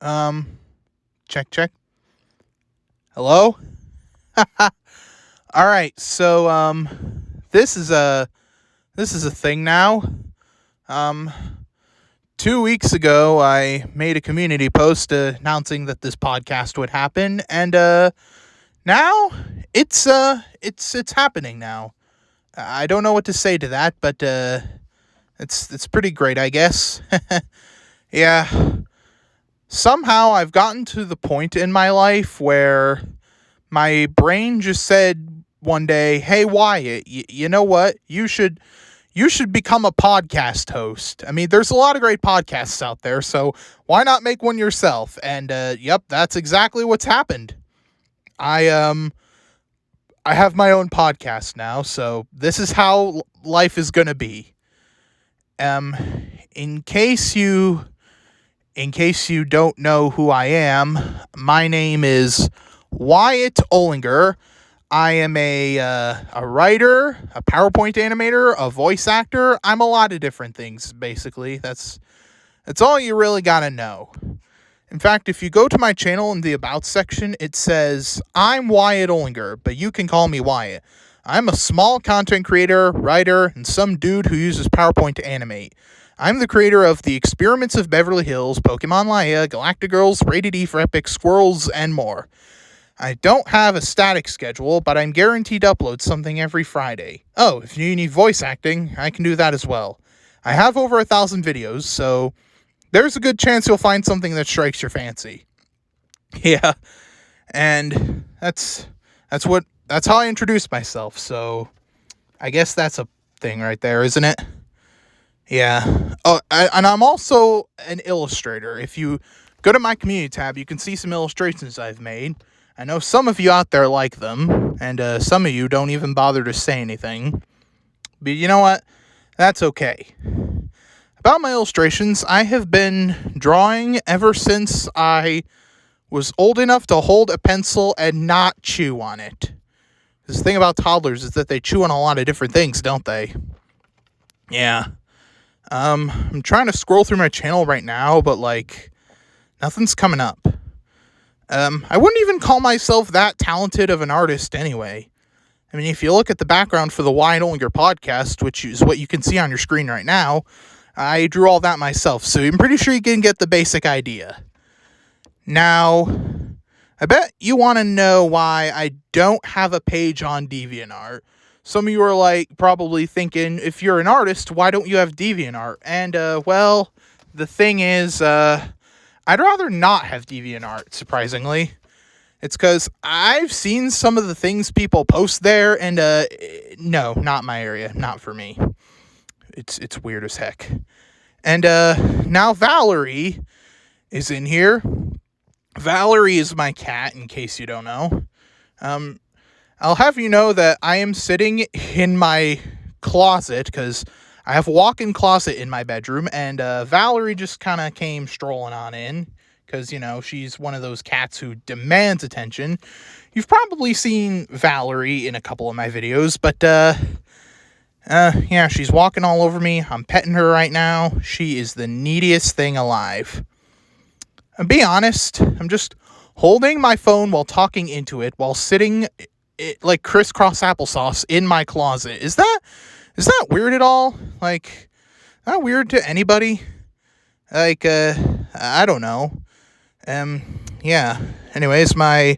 Check, check. Hello? All right. So, this is a thing now. Um, 2 weeks ago, I made a community post announcing that this podcast would happen, and now it's happening now. I don't know what to say to that, but it's pretty great, I guess. Yeah. Somehow I've gotten to the point in my life where my brain just said one day, "Hey Wyatt, you know what? You should become a podcast host." I mean, there's a lot of great podcasts out there, so why not make one yourself? And yep, that's exactly what's happened. I have my own podcast now, so this is how life is going to be. In case you don't know who I am, my name is Wyatt Olinger. I am a writer, a PowerPoint animator, a voice actor. I'm a lot of different things, basically. That's all you really gotta know. In fact, if you go to my channel in the About section, it says, "I'm Wyatt Olinger, but you can call me Wyatt. I'm a small content creator, writer, and some dude who uses PowerPoint to animate. I'm the creator of The Experiments of Beverly Hills, Pokemon Laia, Galactic Girls, Rated E for Epic, Squirrels, and more. I don't have a static schedule, but I'm guaranteed to upload something every Friday. Oh, if you need voice acting, I can do that as well. I have over 1,000 videos, so there's a good chance you'll find something that strikes your fancy." Yeah, and that's how I introduce myself, so I guess that's a thing right there, isn't it? Yeah. Oh, and I'm also an illustrator. If you go to my community tab, you can see some illustrations I've made. I know some of you out there like them, and some of you don't even bother to say anything. But you know what? That's okay. About my illustrations, I have been drawing ever since I was old enough to hold a pencil and not chew on it. The thing about toddlers is that they chew on a lot of different things, don't they? Yeah. I'm trying to scroll through my channel right now, but nothing's coming up. I wouldn't even call myself that talented of an artist anyway. I mean, if you look at the background for the Wyatt Olinger podcast, which is what you can see on your screen right now, I drew all that myself, so I'm pretty sure you can get the basic idea. Now, I bet you want to know why I don't have a page on DeviantArt. Some of you are probably thinking, if you're an artist, why don't you have DeviantArt? And, well, the thing is, I'd rather not have DeviantArt, surprisingly. It's because I've seen some of the things people post there, and, no, not my area, not for me. It's weird as heck. And, now Valerie is in here. Valerie is my cat, in case you don't know. I'll have you know that I am sitting in my closet, because I have a walk-in closet in my bedroom, and Valerie just kind of came strolling on in, because, she's one of those cats who demands attention. You've probably seen Valerie in a couple of my videos, but, yeah, she's walking all over me. I'm petting her right now. She is the neediest thing alive. And be honest, I'm just holding my phone while talking into it, while sitting like crisscross applesauce in my closet. Is that weird at all? Not weird to anybody? I don't know. Yeah. Anyways, I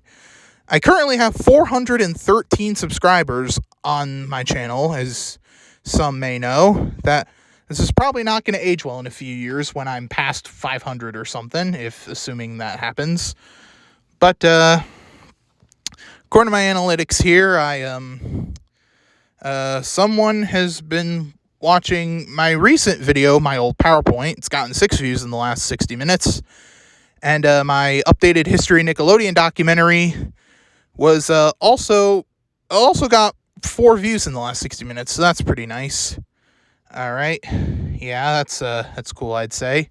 currently have 413 subscribers on my channel, as some may know. That this is probably not going to age well in a few years when I'm past 500 or something, assuming that happens. But, according to my analytics here, someone has been watching my recent video, my old PowerPoint. It's gotten 6 views in the last 60 minutes. And my updated History Nickelodeon documentary was also got 4 views in the last 60 minutes, so that's pretty nice. All right. Yeah, that's cool, I'd say.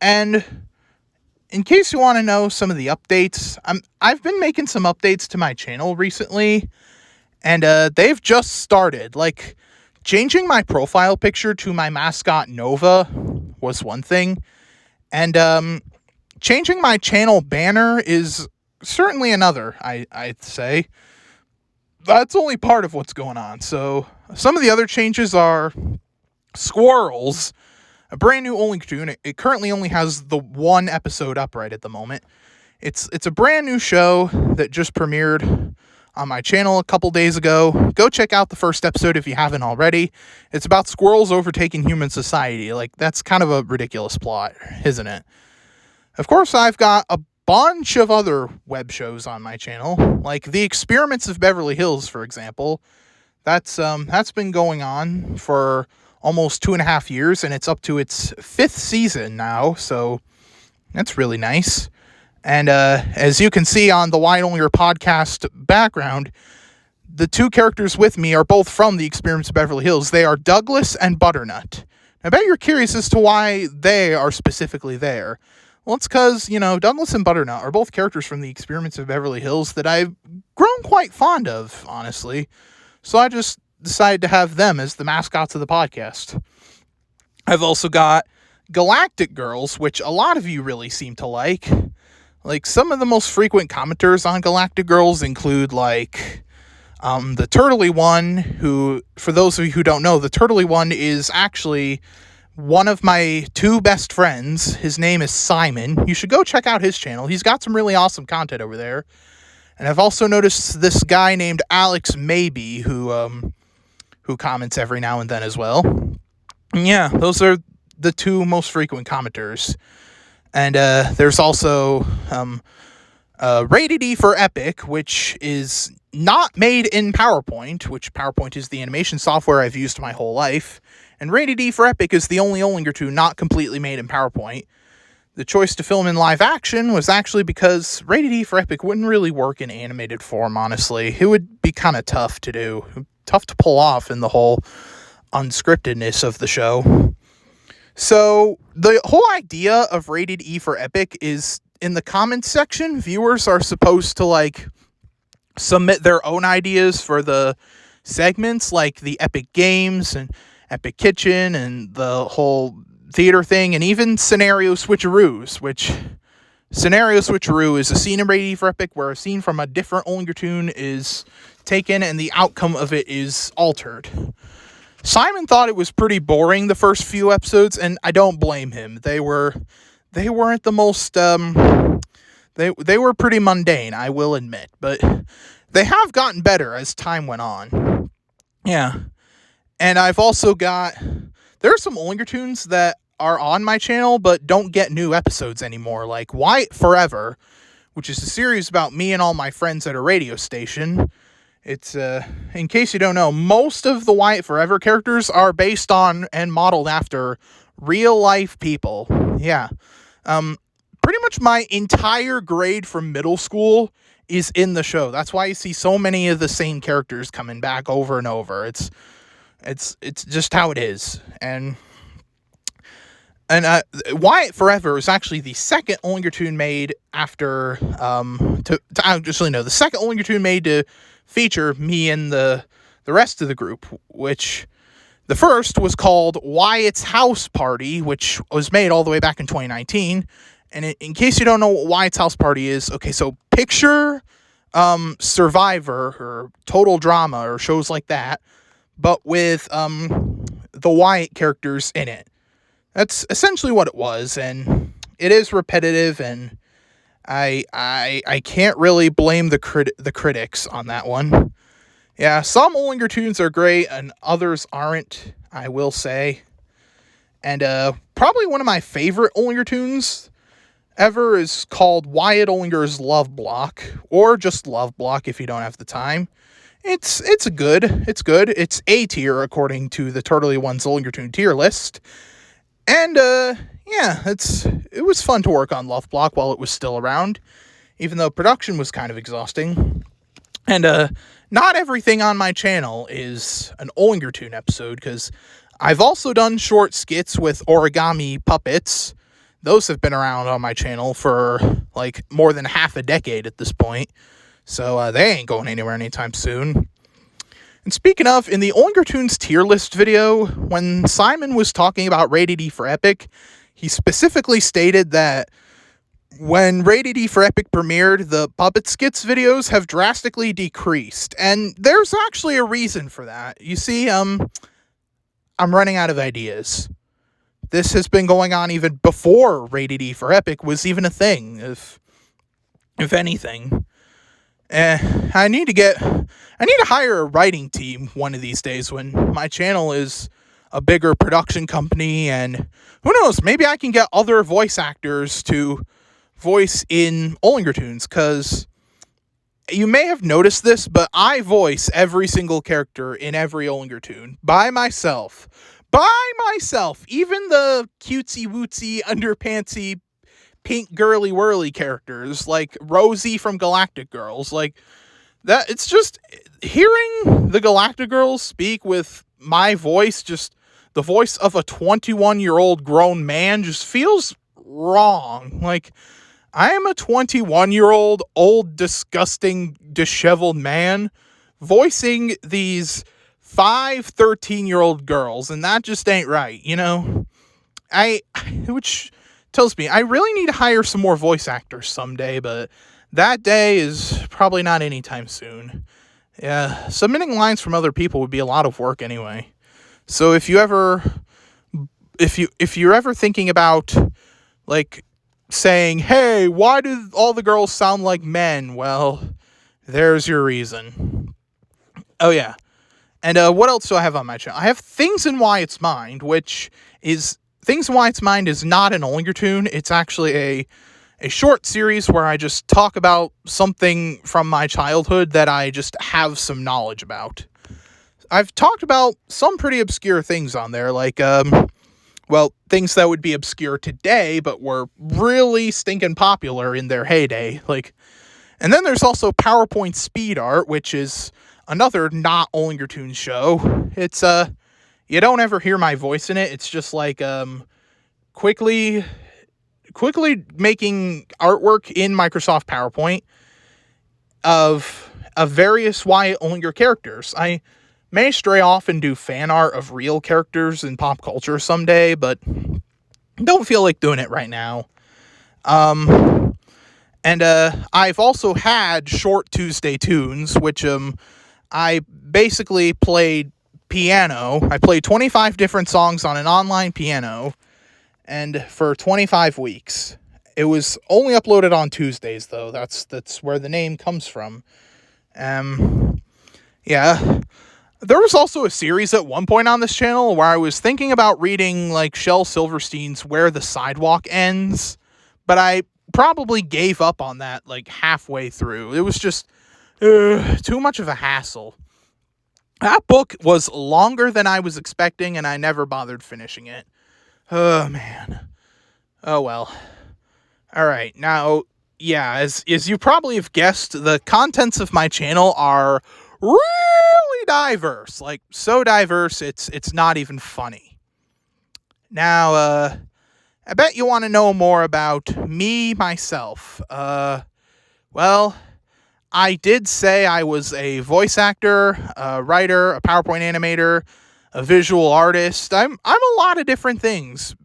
And in case you want to know some of the updates, I've been making some updates to my channel recently, and they've just started. Changing my profile picture to my mascot Nova was one thing, and Changing my channel banner is certainly another, I'd say. That's only part of what's going on. So some of the other changes are Squirrels, a brand new Olinger. It currently only has the one episode up right at the moment. It's a brand new show that just premiered on my channel a couple days ago. Go check out the first episode if you haven't already. It's about squirrels overtaking human society. Like, that's kind of a ridiculous plot, isn't it? Of course, I've got a bunch of other web shows on my channel, like The Experiments of Beverly Hills, for example. That's been going on for almost 2.5 years, and it's up to its 5th season now, so that's really nice. And as you can see on the Wyatt Olinger podcast background, the two characters with me are both from The Experiments of Beverly Hills. They are Douglas and Butternut. I bet you're curious as to why they are specifically there. Well, it's because, Douglas and Butternut are both characters from The Experiments of Beverly Hills that I've grown quite fond of, honestly. So I just decided to have them as the mascots of the podcast. I've also got Galactic Girls, which a lot of you really seem to like. Like, some of the most frequent commenters on Galactic Girls include, like, the Turtley one, who, for those of you who don't know, the Turtley one is actually one of my two best friends. His name is Simon. You should go check out his channel. He's got some really awesome content over there. And I've also noticed this guy named Alex Maybe, who comments every now and then as well. And yeah, those are the two most frequent commenters. And there's also Rated E for Epic, which is not made in PowerPoint, which PowerPoint is the animation software I've used my whole life. And Rated E for Epic is the only Olinger not completely made in PowerPoint. The choice to film in live action was actually because Rated E for Epic wouldn't really work in animated form, honestly. It would be kind of tough to do, tough to pull off in the whole unscriptedness of the show. So the whole idea of Rated E for Epic is, in the comments section, viewers are supposed to, like, submit their own ideas for the segments, like the Epic Games and Epic Kitchen and the whole theater thing, and even Scenario Switcheroos, which Scenario Switcheroo is a scene in Rated E for Epic where a scene from a different Olinger is taken and the outcome of it is altered. Simon thought it was pretty boring the first few episodes, and I don't blame him. They weren't the most they were pretty mundane, I will admit, but they have gotten better as time went on. Yeah. And I've also got, there are some Olinger that are on my channel but don't get new episodes anymore, like Wyatt Forever, which is a series about me and all my friends at a radio station. It's, in case you don't know, most of the Wyatt Forever characters are based on and modeled after real-life people. Yeah. Pretty much my entire grade from middle school is in the show. That's why you see so many of the same characters coming back over and over. It's just how it is. And Wyatt Forever is actually the second Olinger made after, the second Olinger made to feature me and the rest of the group, which the first was called Wyatt's House Party, which was made all the way back in 2019. And in case you don't know what Wyatt's House Party is, okay, so picture Survivor or Total Drama or shows like that, but with the Wyatt characters in it. That's essentially what it was, and it is repetitive, and I can't really blame the critics on that one. Yeah, some Olinger are great, and others aren't, I will say. And probably one of my favorite Olinger ever is called Wyatt Olinger's Love Block, or just Love Block if you don't have the time. It's good. It's A tier according to the Turtley One's Olinger tier list. And yeah, it was fun to work on Love Block while it was still around, even though production was kind of exhausting. And not everything on my channel is an Olinger episode, because I've also done short skits with origami puppets. Those have been around on my channel for like more than half a decade at this point. So they ain't going anywhere anytime soon. And speaking of, in the Olinger tier list video, when Simon was talking about Rated E for Epic, he specifically stated that When Rated E for Epic premiered, the Puppet Skits videos have drastically decreased, and there's actually a reason for that. You see, I'm running out of ideas. This has been going on even before Rated E for Epic was even a thing, if anything. I need to hire a writing team one of these days when my channel is a bigger production company, and who knows, maybe I can get other voice actors to voice in Olinger tunes, because you may have noticed this, but I voice every single character in every Olinger tune by myself. Even the cutesy wootsy underpantsy pink girly whirly characters like Rosie from Galactic Girls, like that. It's just hearing the Galactic Girls speak with my voice, just the voice of a 21-year-old grown man, just feels wrong. Like, I am a 21-year-old old disgusting disheveled man voicing these 13-year-old girls, and that just ain't right, you know? Which tells me I really need to hire some more voice actors someday, but that day is probably not anytime soon. Yeah, submitting lines from other people would be a lot of work anyway. So if you're ever thinking about, like, saying, hey, why do all the girls sound like men? Well, there's your reason. Oh yeah. And what else do I have on my channel? I have Things in Wyatt's Mind, which is... Things in Wyatt's Mind is not an Olinger tune. It's actually a short series where I just talk about something from my childhood that I just have some knowledge about. I've talked about some pretty obscure things on there, like, things that would be obscure today, but were really stinking popular in their heyday. Like, and then there's also PowerPoint Speed Art, which is another not Olinger Tunes show. It's, you don't ever hear my voice in it. It's just like, quickly making artwork in Microsoft PowerPoint of various Wyatt Olinger characters. I may stray off and do fan art of real characters in pop culture someday, but don't feel like doing it right now. And I've also had Short Tuesday Tunes, which I basically played piano. I played 25 different songs on an online piano, and for 25 weeks. It was only uploaded on Tuesdays, though. That's where the name comes from. Yeah. There was also a series at one point on this channel where I was thinking about reading, like, Shel Silverstein's Where the Sidewalk Ends, but I probably gave up on that, like, halfway through. It was just too much of a hassle. That book was longer than I was expecting, and I never bothered finishing it. Oh, man. Oh, well. Alright, now, yeah, as you probably have guessed, the contents of my channel are really diverse. Like, so diverse, it's not even funny. Now, I bet you want to know more about me, myself. Well, I did say I was a voice actor, a writer, a PowerPoint animator, a visual artist. I'm a lot of different things.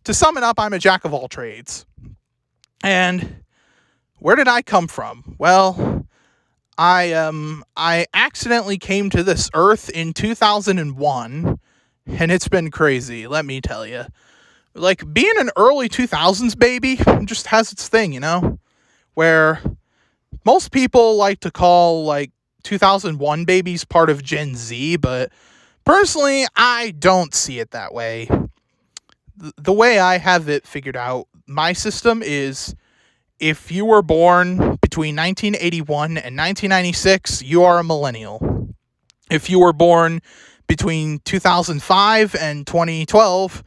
To sum it up, I'm a jack of all trades. And where did I come from? Well, I accidentally came to this earth in 2001, and it's been crazy, let me tell you. Like, being an early 2000s baby just has its thing, you know? Where most people like to call, like, 2001 babies part of Gen Z, but personally, I don't see it that way. The way I have it figured out, my system is, if you were born between 1981 and 1996, you are a millennial. If you were born between 2005 and 2012,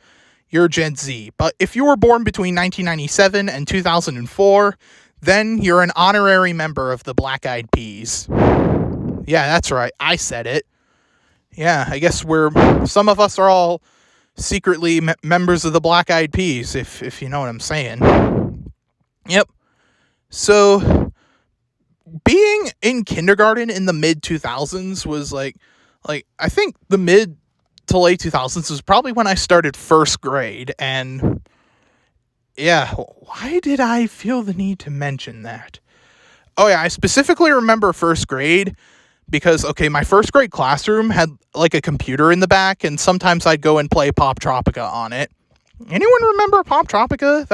you're Gen Z. But if you were born between 1997 and 2004, then you're an honorary member of the Black Eyed Peas. Yeah, that's right. I said it. Yeah, I guess some of us are all secretly members of the Black Eyed Peas, if you know what I'm saying. Yep. So, being in kindergarten in the mid-2000s was like, I think the mid to late 2000s was probably when I started first grade, and Yeah, why did I feel the need to mention that? Oh yeah, I specifically remember first grade because, okay, my first grade classroom had like a computer in the back, and sometimes I'd go and play Pop Tropica on it. Anyone remember Pop Tropica?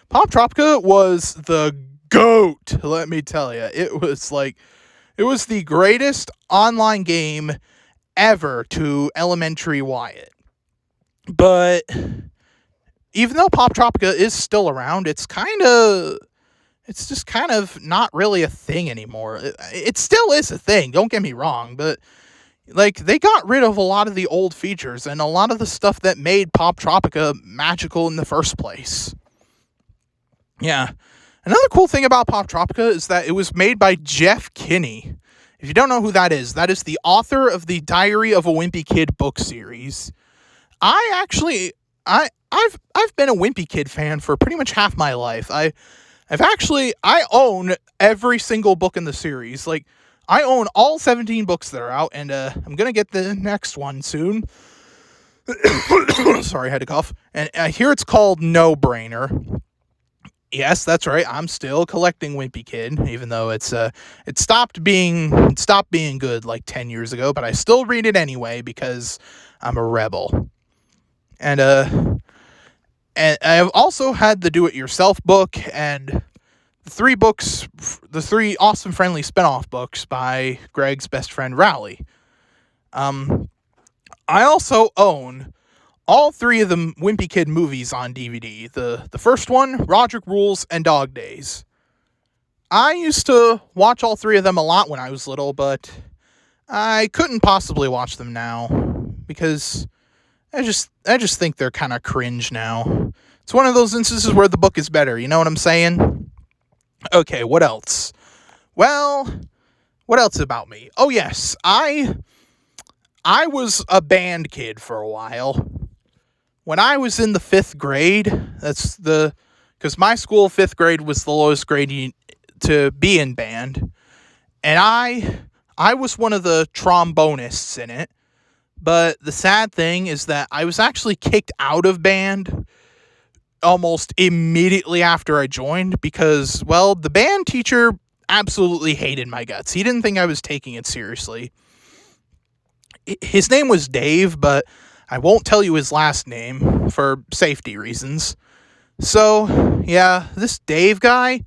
Pop Tropica was the GOAT, let me tell you. It was the greatest online game ever to elementary Wyatt. But even though Pop Tropica is still around, it's just kind of not really a thing anymore. It still is a thing, don't get me wrong, but like they got rid of a lot of the old features and a lot of the stuff that made Pop Tropica magical in the first place. Yeah. Another cool thing about Pop Tropica is that it was made by Jeff Kinney. If you don't know who that is the author of the Diary of a Wimpy Kid book series. I've been a Wimpy Kid fan for pretty much half my life. I own every single book in the series. Like, I own all 17 books that are out, and I'm gonna get the next one soon. Sorry, I had to cough. And I hear it's called No Brainer. Yes, that's right. I'm still collecting Wimpy Kid, even though it stopped being good like 10 years ago. But I still read it anyway because I'm a rebel. And I've also had the Do-It-Yourself book and the three Awesome Friendly spinoff books by Greg's best friend Rowley. I also own all three of the Wimpy Kid movies on DVD. The first one, Roderick Rules, and Dog Days. I used to watch all three of them a lot when I was little, but I couldn't possibly watch them now because I just think they're kind of cringe now. It's one of those instances where the book is better, you know what I'm saying? Okay, what else? Well, what else about me? Oh yes, I was a band kid for a while. When I was in the 5th grade, because my school 5th grade was the lowest grade to be in band, and I was one of the trombonists in it. But the sad thing is that I was actually kicked out of band almost immediately after I joined because, well, the band teacher absolutely hated my guts. He didn't think I was taking it seriously. His name was Dave, but I won't tell you his last name for safety reasons. So, yeah, this Dave guy,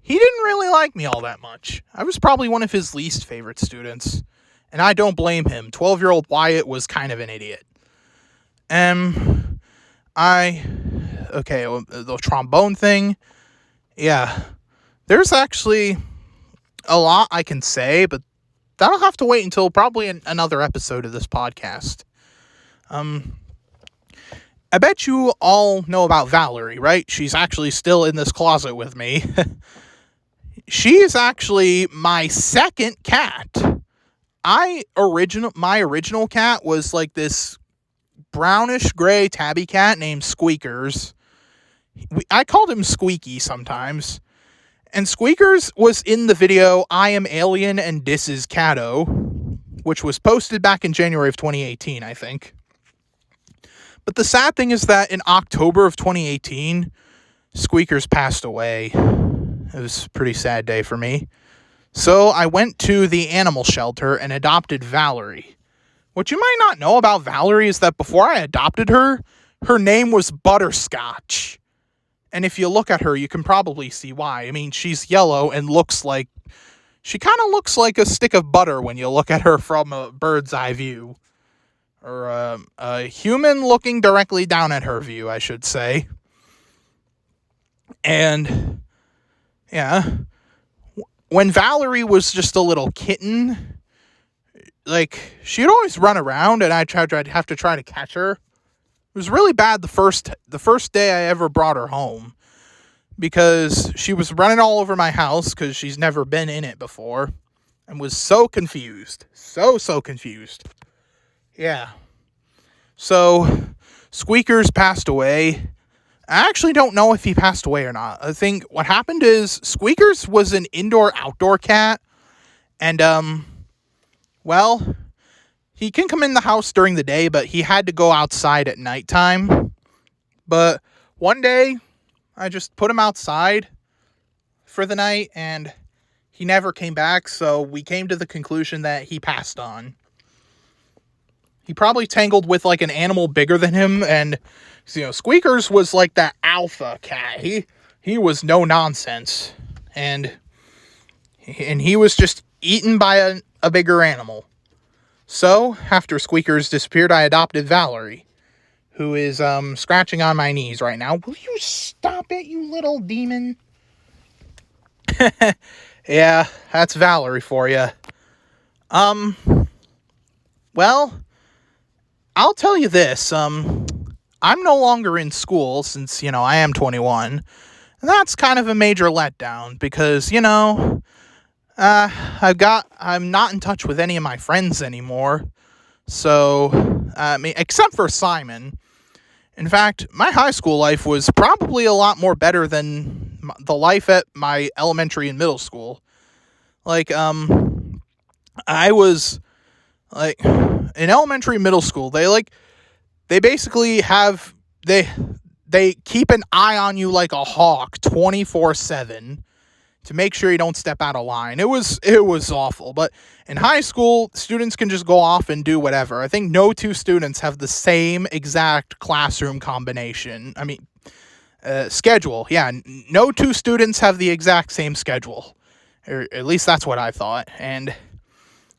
he didn't really like me all that much. I was probably one of his least favorite students. And I don't blame him. 12-year-old Wyatt was kind of an idiot. The trombone thing, yeah. There's actually a lot I can say, but that'll have to wait until probably another episode of this podcast. I bet you all know about Valerie, right? She's actually still in this closet with me. She is actually my second cat. My original cat was like this brownish gray tabby cat named Squeakers. I called him Squeaky sometimes. And Squeakers was in the video I Am Alien and This Is Catto, which was posted back in January of 2018, I think. But the sad thing is that in October of 2018, Squeakers passed away. It was a pretty sad day for me. So I went to the animal shelter and adopted Valerie. What you might not know about Valerie is that before I adopted her, her name was Butterscotch. And if you look at her, you can probably see why. I mean, she's yellow and she kind of looks like a stick of butter when you look at her from a bird's eye view. Or a human looking directly down at her view, I should say. And, yeah, when Valerie was just a little kitten, like, she'd always run around and I'd have to try to catch her. It was really bad the first day I ever brought her home because she was running all over my house because she's never been in it before and was so confused. So confused. Yeah. So, Squeakers passed away. I actually don't know if he passed away or not. I think what happened is Squeakers was an indoor-outdoor cat. And, well, he can come in the house during the day, but he had to go outside at nighttime. But one day, I just put him outside for the night, and he never came back, so we came to the conclusion that he passed on. He probably tangled with, like, an animal bigger than him, and, Squeakers was like that alpha cat. He was no nonsense, and he was just eaten by a bigger animal. So, after Squeakers disappeared, I adopted Valerie, who is, scratching on my knees right now. Will you stop it, you little demon? Yeah, that's Valerie for you. Well, I'll tell you this, I'm no longer in school since, I am 21, and that's kind of a major letdown because, I'm not in touch with any of my friends anymore, so, except for Simon. In fact, my high school life was probably a lot more better than the life at my elementary and middle school. Like, I was, like, in elementary and middle school, they basically they keep an eye on you like a hawk 24/7 to make sure you don't step out of line. It was awful, but in high school, students can just go off and do whatever. I think no two students have the same exact classroom combination. Schedule. Yeah, no two students have the exact same schedule. Or at least that's what I thought. And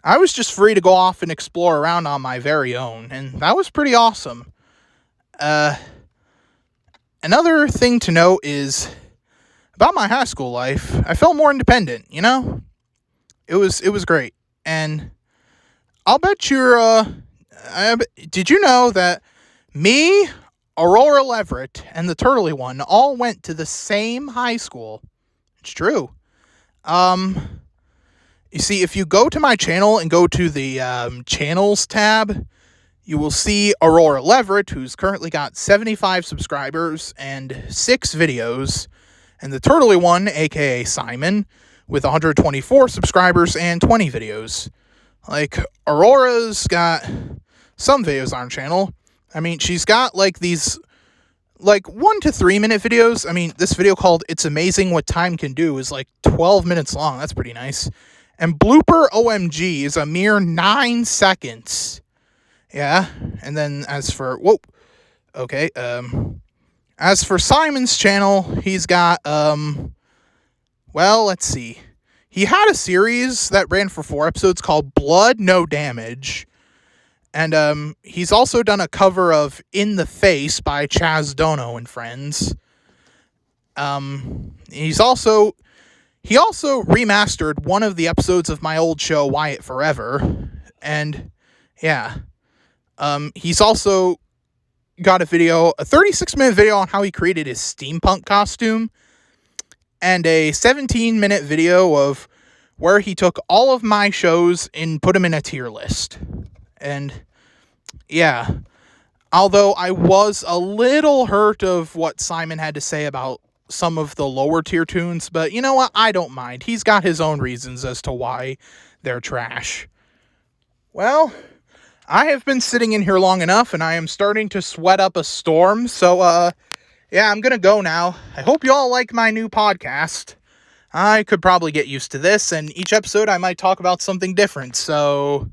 I was just free to go off and explore around on my very own, and that was pretty awesome. Another thing to note is about my high school life. I felt more independent, It was great. And I'll bet did you know that me, Aurora Leverett, and the Turtley one all went to the same high school? It's true. You see, if you go to my channel and go to the channels tab, you will see Aurora Leverett, who's currently got 75 subscribers and 6 videos, and the Turtley one, aka Simon, with 124 subscribers and 20 videos. Like, Aurora's got some videos on her channel. She's got, these, 1 to 3 minute videos. This video called It's Amazing What Time Can Do is, 12 minutes long. That's pretty nice. And Blooper OMG is a mere 9 seconds. Yeah. And then as for Simon's channel, he's got, let's see. He had a series that ran for 4 episodes called Blood No Damage. And he's also done a cover of In the Face by Chaz Dono and Friends. He also remastered one of the episodes of my old show, Wyatt Forever. And yeah. He's also got a 36-minute video on how he created his steampunk costume, and a 17-minute video of where he took all of my shows and put them in a tier list. And yeah, although I was a little hurt of what Simon had to say about some of the lower tier tunes, but you know what? I don't mind. He's got his own reasons as to why they're trash. Well, I have been sitting in here long enough, and I am starting to sweat up a storm, so, yeah, I'm gonna go now. I hope you all like my new podcast. I could probably get used to this, and each episode I might talk about something different, so,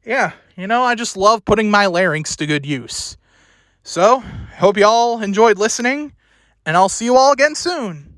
yeah, I just love putting my larynx to good use. So, I hope you all enjoyed listening, and I'll see you all again soon.